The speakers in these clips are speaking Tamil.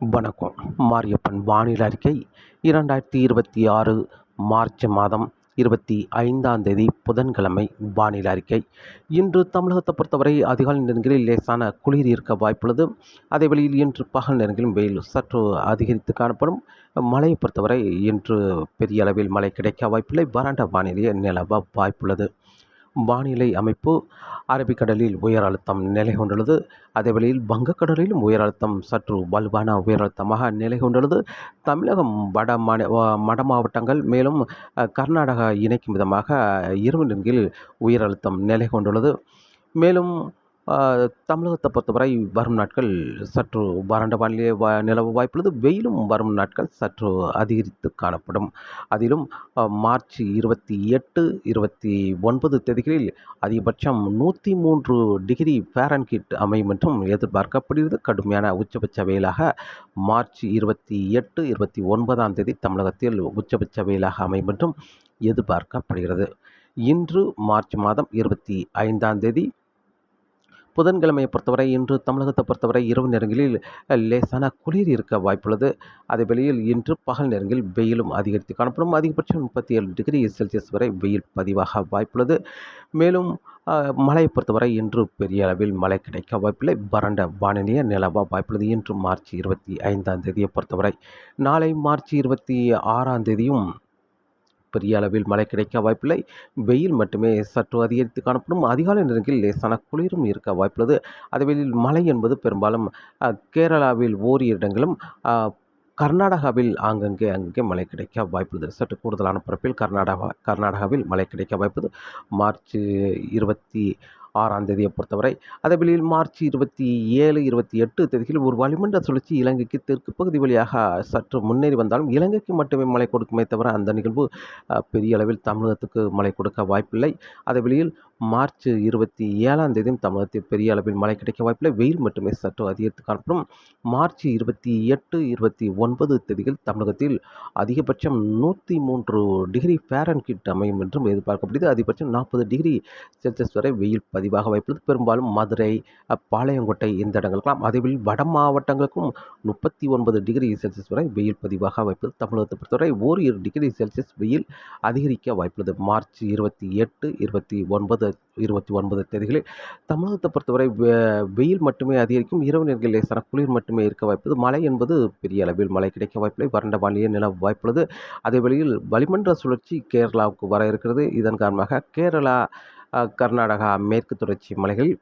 வணக்கம். மாரியப்பன் வானிலை அறிக்கை 2026 மார்ச் மாதம் 25ஆம் தேதி புதன்கிழமை வானிலை அறிக்கை. இன்று தமிழகத்தை பொறுத்தவரை அதிகாலை நேரங்களில் லேசான குளிர் இருக்க வாய்ப்புள்ளது. அதே வேளையில் இன்று பகல் நேரங்களிலும் வெயில் சற்று அதிகரித்து காணப்படும். மழையை பொறுத்தவரை இன்று பெரிய அளவில் மழை கிடைக்க வாய்ப்பில்லை. வறண்ட வானிலையே நிலவ வாய்ப்புள்ளது. வானிலை அமைப்பு: அரபிக்கடலில் உயர் அழுத்தம் நிலை கொண்டுள்ளது. அதேவேளையில் வங்கக்கடலிலும் உயர் அழுத்தம் சற்று வலுவான உயர் அழுத்தமாக நிலை கொண்டுள்ளது. தமிழகம் வட மாவட்டங்கள் மேலும் கர்நாடகா இணைக்கும் விதமாக இரவு நேரங்களில் உயர் அழுத்தம் நிலை கொண்டுள்ளது. மேலும் தமிழகத்தை பொறுத்தவரை வரும் நாட்கள் சற்று வறண்ட வானிலை நிலவ வாய்ப்புள்ளது. வெயிலும் வரும் நாட்கள் சற்று அதிகரித்து காணப்படும். அதிலும் மார்ச் 28, 29 தேதிகளில் அதிகபட்சம் 103 டிகிரி ஃபாரன்ஹீட் அமையும் என்றும் எதிர்பார்க்கப்படுகிறது. கடுமையான உச்சபட்ச வெயிலாக மார்ச் 28, 29ஆம் தேதி தமிழகத்தில் உச்சபட்ச வெயிலாக அமையும் என்றும் எதிர்பார்க்கப்படுகிறது. இன்று மார்ச் மாதம் 25ஆம் தேதி புதன்கிழமையை பொறுத்தவரை இன்று தமிழகத்தை பொறுத்தவரை இரவு நேரங்களில் லேசான குளிர் இருக்க வாய்ப்புள்ளது. அதே வேளையில் இன்று பகல் நேரங்களில் வெயிலும் அதிகரித்து காணப்படும். அதிகபட்சம் 37 டிகிரி செல்சியஸ் வரை வெயில் பதிவாக வாய்ப்புள்ளது. மேலும் மழையை பொறுத்தவரை இன்று பெரிய அளவில் மழை கிடைக்க வாய்ப்பில்லை. வறண்ட வானிலையே நிலவ வாய்ப்புள்ளது. இன்று மார்ச் 25ஆம் தேதியை பொறுத்தவரை. நாளை மார்ச் 26ஆம் தேதியும் பெரிய அளவில் மழை கிடைக்க வாய்ப்பில்லை. வெயில் மட்டுமே சற்று அதிகரித்து காணப்படும். அதிகாலை நேரங்களில் லேசான குளிரும் இருக்க வாய்ப்புள்ளது. அதுவேளையில் மழை என்பது பெரும்பாலும் கேரளாவில் ஓரிரு இடங்களும் கர்நாடகாவில் அங்கங்கே மழை கிடைக்க வாய்ப்புள்ளது. சற்று கூடுதலான பரப்பில் கர்நாடகாவில் மழை கிடைக்க வாய்ப்புள்ளது. மார்ச் 26ஆம் தேதியை பொறுத்தவரை. அதேவேளையில் மார்ச் 27, 28 தேதிகளில் ஒரு வளிமண்டல சுழற்சி இலங்கைக்கு தெற்கு பகுதி வழியாக சற்று முன்னேறி வந்தாலும் இலங்கைக்கு மட்டுமே மழை கொடுக்குமே தவிர அந்த நிகழ்வு பெரிய அளவில் தமிழகத்துக்கு மழை கொடுக்க வாய்ப்பில்லை. அதேவேளையில் மார்ச் 27ஆம் தேதியும் தமிழகத்தில் பெரிய அளவில் மழை கிடைக்க வாய்ப்பில்லை. வெயில் மட்டுமே சற்று அதிகரித்து காணப்படும். மார்ச் 28, 29 தேதிகள் தமிழகத்தில் அதிகபட்சம் 103 டிகிரி ஃபாரன்ஹீட் அமையும் என்றும் எதிர்பார்க்கப்படுகிறது. அதிகபட்சம் 40 டிகிரி செல்சியஸ் வரை வெயில் பதிவாக வாய்ப்புள்ளது. பெரும்பாலும் மதுரை, பாளையங்கோட்டை இந்த இடங்களுக்கெல்லாம், அதேவேளையில் வட மாவட்டங்களுக்கும் 39 டிகிரி செல்சியஸ் வரை வெயில் பதிவாக வாய்ப்புள்ளது. தமிழகத்தை பொறுத்தவரை ஓரிரு டிகிரி செல்சியஸ் வெயில் அதிகரிக்க வாய்ப்புள்ளது. மார்ச் 28, 29 தேதிகளில் தமிழகத்தை பொறுத்தவரை வெயில் மட்டுமே அதிகரிக்கும். இரவு நேரங்களில் லேசான குளிர் மட்டுமே இருக்க வாய்ப்புள்ளது. மழை என்பது பெரிய அளவில் மழை கிடைக்க வாய்ப்பில்லை. வறண்ட வானிலையே நிலவ வாய்ப்புள்ளது. அதே வேளையில் வளிமண்டல சுழற்சி கேரளாவுக்கு வர இருக்கிறது. இதன் காரணமாக கேரளா, கர்நாடகா மேற்கு தொடர்ச்சி மலைகள்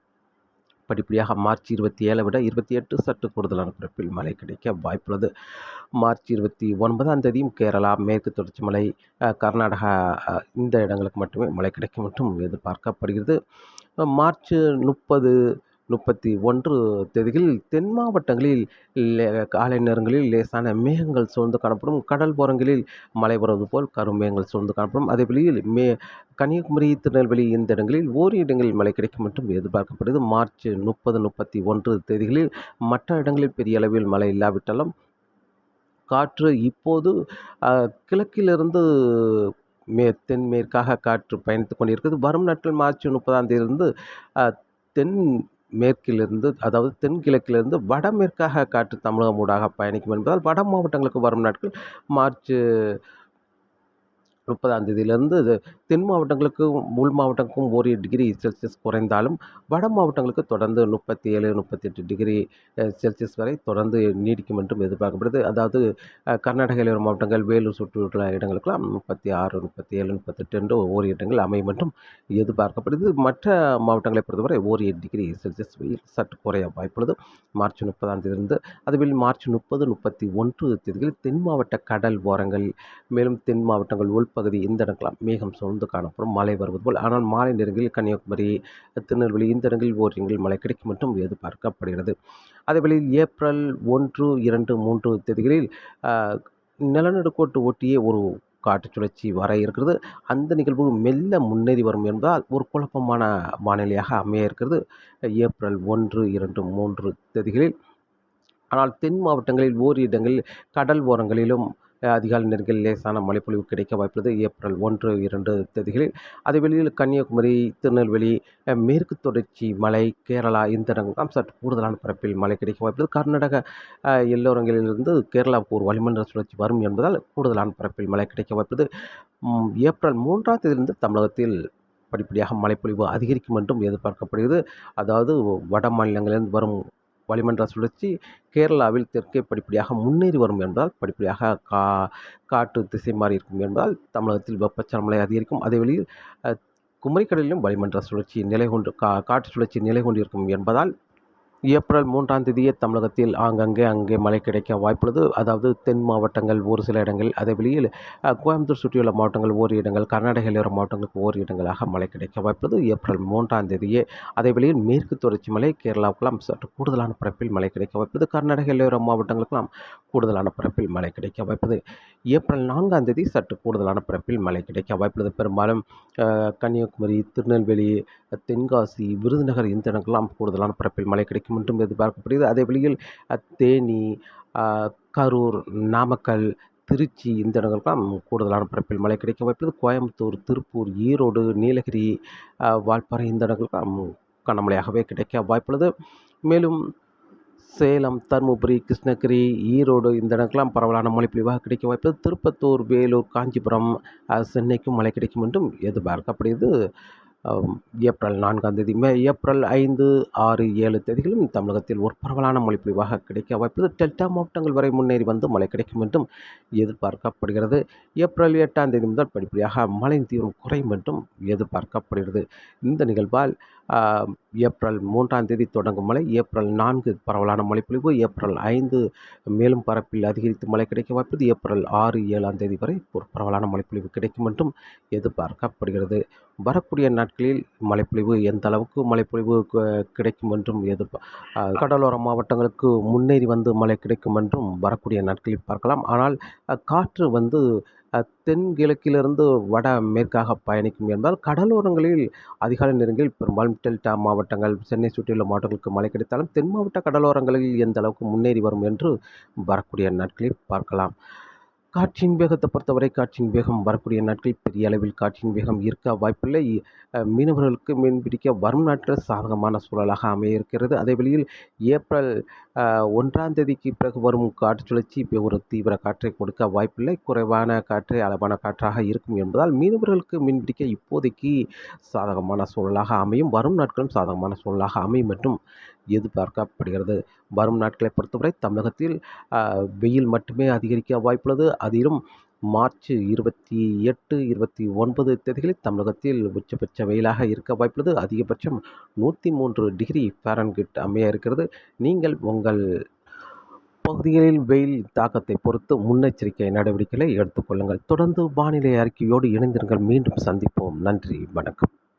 படிப்படியாக மார்ச் 27 விட 28 சற்று கூடுதலான பரப்பில் மழை கிடைக்க வாய்ப்புள்ளது. மார்ச் 29ஆம் தேதியும் கேரளா மேற்கு தொடர்ச்சி மலை, கர்நாடகா இந்த இடங்களுக்கு மட்டுமே மழை கிடைக்கும் என்றும் எதிர்பார்க்கப்படுகிறது. மார்ச் 30, 31 தேதிகளில் தென் மாவட்டங்களில் காலை நேரங்களில் லேசான மேகங்கள் சூழ்ந்து காணப்படும். கடல் ஓரங்களில் மழை வருவது போல் கருமேகங்கள் சூழ்ந்து காணப்படும். அதே வேளையில் கன்னியாகுமரி, திருநெல்வேலி இந்த இடங்களில் ஓரிரு இடங்களில் மழை கிடைக்கும் என்றும் எதிர்பார்க்கப்படுகிறது. மார்ச் 30, 31 தேதிகளில் மற்ற இடங்களில் பெரிய அளவில் மழை இல்லாவிட்டாலும் காற்று இப்போது கிழக்கிலிருந்து தென்மேற்காக காற்று பயணித்துக் கொண்டிருக்கிறது. வரும் நாட்கள் மார்ச் 30ஆம் தேதியிலிருந்து தென் மேற்கிலிருந்து, அதாவது தென்கிழக்கிலிருந்து வடமேற்காக காற்று தமிழகம் ஊடாக பயணிக்கும் என்பதால் வட மாவட்டங்களுக்கு வரும் நாட்கள் மார்ச் 30ஆம் தேதியிலிருந்து தென் மாவட்டங்களுக்கும் உள் மாவட்டங்களுக்கும் ஓரிரு டிகிரி செல்சியஸ் குறைந்தாலும் வட மாவட்டங்களுக்கு தொடர்ந்து 37, 38 டிகிரி செல்சியஸ் வரை தொடர்ந்து நீடிக்கும் என்றும் எதிர்பார்க்கப்படுது. அதாவது கர்நாடக எல்லையோர மாவட்டங்கள், வேலூர் சுற்றியுள்ள இடங்களுக்கெல்லாம் 36, 37, 38 என்று ஓரிரு இடங்கள் அமையும் என்றும் எதிர்பார்க்கப்படுது. மற்ற மாவட்டங்களை பொறுத்தவரை ஓரிரு டிகிரி செல்சியஸ் வெயில் சற்று குறைய வாய்ப்புள்ளது. மார்ச் 30ஆம் தேதியிலிருந்து. அதுவில் மார்ச் 30, 31 தேதிகளில் தென் மாவட்ட கடல் ஓரங்கள் மேலும் தென் மாவட்டங்கள் உள்பகுதி இந்த இடங்களாம் மேகம் சூழ்ந்து காணப்படும். மழை வருவது போல். ஆனால் மாலை நேரங்களில் கன்னியாகுமரி, திருநெல்வேலி இந்த இடங்களில் ஓரிடங்களில் மழை கிடைக்கும் என்றும் எதிர்பார்க்கப்படுகிறது. அதேவேளையில் ஏப்ரல் 1, 2, 3 தேதிகளில் நிலநடுக்கோட்டு ஒட்டியே ஒரு காற்று சுழற்சி வர இருக்கிறது. அந்த நிகழ்வு மெல்ல முன்னேறி வரும் என்பதால் ஒரு குழப்பமான வானிலையாக அமைய இருக்கிறது ஏப்ரல் 1, 2, 3 தேதிகளில். ஆனால் தென் மாவட்டங்களில் ஓரிரு இடங்களில் கடல் ஓரங்களிலும் அதிகாலை நேரங்களில் லேசான மழைப்பொழிவு கிடைக்க வாய்ப்புள்ளது ஏப்ரல் 1, 2 தேதிகளில். அதே வேளையில் கன்னியாகுமரி, திருநெல்வேலி, மேற்கு தொடர்ச்சி மலை, கேரளா இந்த இடங்கள்லாம் சற்று கூடுதலான பரப்பில் மழை கிடைக்க வாய்ப்புள்ளது. கர்நாடக எல்லோரங்களிலிருந்து கேரளாவுக்கு ஒரு வளிமண்டல சுழற்சி வரும் என்பதால் கூடுதலான பரப்பில் மழை கிடைக்க வாய்ப்புள்ளது. ஏப்ரல் 3ஆம் தேதியிலிருந்து தமிழகத்தில் படிப்படியாக மழைப்பொழிவு அதிகரிக்கும் என்றும் எதிர்பார்க்கப்படுகிறது. அதாவது வட மாநிலங்களிலிருந்து வரும் வளிமண்டல சுழற்சி கேரளாவில் தெற்கே படிப்படியாக முன்னேறி வரும் என்பதால் படிப்படியாக காற்று திசை மாறி இருக்கும் என்பதால் தமிழகத்தில் வெப்பச்சலன அதிகரிக்கும். அதே வேளையில் குமரிக்கடலிலும் வளிமண்டல சுழற்சி நிலை கொண்டு காற்று சுழற்சி நிலை கொண்டிருக்கும் என்பதால் ஏப்ரல் 3ஆம் தேதியே தமிழகத்தில் அங்கே மழை கிடைக்க வாய்ப்புள்ளது. அதாவது தென் மாவட்டங்கள் ஒரு சில இடங்கள், அதே வெளியில் கோயம்புத்தூர் சுற்றியுள்ள மாவட்டங்கள் ஓரிரு இடங்கள், கர்நாடக எல்லையோர மாவட்டங்களுக்கு ஓரிரு இடங்களாக மழை கிடைக்க வாய்ப்புள்ளது ஏப்ரல் 3ஆம் தேதியே. அதே வெளியில் மேற்கு தொடர்ச்சி மலை கேரளாவுக்கெல்லாம் சற்று கூடுதலான பரப்பில் மழை கிடைக்க வாய்ப்புள்ளது. கர்நாடக எல்லையோர மாவட்டங்களுக்கெல்லாம் கூடுதலான பரப்பில் மழை கிடைக்க வாய்ப்புள்ளது. ஏப்ரல் 4ஆம் தேதி சற்று கூடுதலான பரப்பில் மழை கிடைக்க வாய்ப்புள்ளது. பெரும்பாலும் கன்னியாகுமரி, திருநெல்வேலி, தென்காசி, விருதுநகர் இந்த இடங்கள்லாம் கூடுதலான பரப்பில் மழை கிடைக்கும் என்றும் எதிர்பார்க்கப்படுகிறது. அதே வழியில் தேனி, கரூர், நாமக்கல், திருச்சி இந்த இடங்களுக்கெல்லாம் கூடுதலான பரப்பில் மழை கிடைக்க வாய்ப்புள்ளது. கோயம்புத்தூர், திருப்பூர், ஈரோடு, நீலகிரி, வால்பாறை இந்த இடங்களுக்கெல்லாம் கனமழையாகவே கிடைக்க வாய்ப்புள்ளது. மேலும் சேலம், தருமபுரி, கிருஷ்ணகிரி, ஈரோடு இந்த இடங்கள்லாம் பரவலான மழை பொழிவாக கிடைக்க வாய்ப்புள்ளது. திருப்பத்தூர், வேலூர், காஞ்சிபுரம், சென்னைக்கும் மழை கிடைக்கும் என்றும் எதிர்பார்க்கப்படுகிறது. ஏப்ரல் 4ஆம் தேதி. ஏப்ரல் 5, 6, 7 தேதிகளிலும் தமிழகத்தில் ஒரு பரவலான மழை பொழிவாக கிடைக்க வாய்ப்புள்ளது. டெல்டா மாவட்டங்கள் வரை முன்னேறி வந்து மழை கிடைக்கும் என்றும் எதிர்பார்க்கப்படுகிறது. ஏப்ரல் 8ஆம் தேதி முதல் படிப்படியாக மழையின் தீவிரம் குறையும் என்றும் எதிர்பார்க்கப்படுகிறது. இந்த நிகழ்வால் ஏப்ரல் 3ஆம் தேதி தொடங்கும் மழை, ஏப்ரல் 4 பரவலான மழைப்பொழிவு, ஏப்ரல் 5 மேலும் பரப்பில் அதிகரித்து மழை கிடைக்க வாய்ப்புள்ளது. ஏப்ரல் 6, 7ஆம் தேதி வரை ஒரு பரவலான மழைப்பொழிவு கிடைக்கும் என்றும் எதிர்பார்க்கப்படுகிறது. வரக்கூடிய நாட்களில் மழைப்பொழிவு எந்த அளவுக்கு மழைப்பொழிவு கிடைக்கும் என்றும் கடலோர மாவட்டங்களுக்கு முன்னேறி வந்து மழை கிடைக்கும் என்றும் வரக்கூடிய நாட்களில் பார்க்கலாம். ஆனால் காற்று தென்கிழக்கிலிருந்து வட மேற்காக பயணிக்கும் என்பதால் கடலோரங்களில் அதிகாலை நேரங்களில் பெரும்பாலும் டெல்டா மாவட்டங்கள், சென்னை சுற்றியுள்ள மாவட்டங்களுக்கு மழை கிடைத்தாலும் தென் மாவட்ட கடலோரங்களில் எந்த அளவுக்கு முன்னேறி வரும் என்று வரக்கூடிய நாட்களில் பார்க்கலாம். காற்றின் வேகத்தை பொறுத்தவரை காற்றின் வேகம் வரக்கூடிய நாட்களில் பெரிய அளவில் காற்றின் வேகம் இருக்க வாய்ப்பில்லை. மீனவர்களுக்கு மீன்பிடிக்க வரும் நாட்கள் சாதகமான சூழலாக அமைய இருக்கிறது. அதே வேளையில் ஏப்ரல் 1ஆம் தேதிக்கு பிறகு வரும் காற்று சுழற்சி ஒரு தீவிர காற்றை கொடுக்க வாய்ப்பில்லை. குறைவான காற்றை அளவான காற்றாக இருக்கும் என்பதால் மீனவர்களுக்கு மீன்பிடிக்க இப்போதைக்கு சாதகமான சூழலாக அமையும். வரும் நாட்களும் சாதகமான சூழலாக அமையும் என்றும் எதிர்பார்க்கப்படுகிறது. வரும் நாட்களை பொறுத்தவரை தமிழகத்தில் வெயில் மட்டுமே அதிகரிக்க வாய்ப்புள்ளது. அதிலும் மார்ச் 28, 29 தேதிகளில் தமிழகத்தில் உச்சபட்ச வெயிலாக இருக்க வாய்ப்புள்ளது. அதிகபட்சம் 103 டிகிரி ஃபாரன்ஹீட் அமைய இருக்கிறது. நீங்கள் உங்கள் பகுதிகளில் வெயில் தாக்கத்தை பொறுத்து முன்னெச்சரிக்கை நடவடிக்கைகளை எடுத்துக்கொள்ளுங்கள். தொடர்ந்து வானிலை அறிக்கையோடு இணைந்திருங்கள். மீண்டும் சந்திப்போம். நன்றி, வணக்கம்.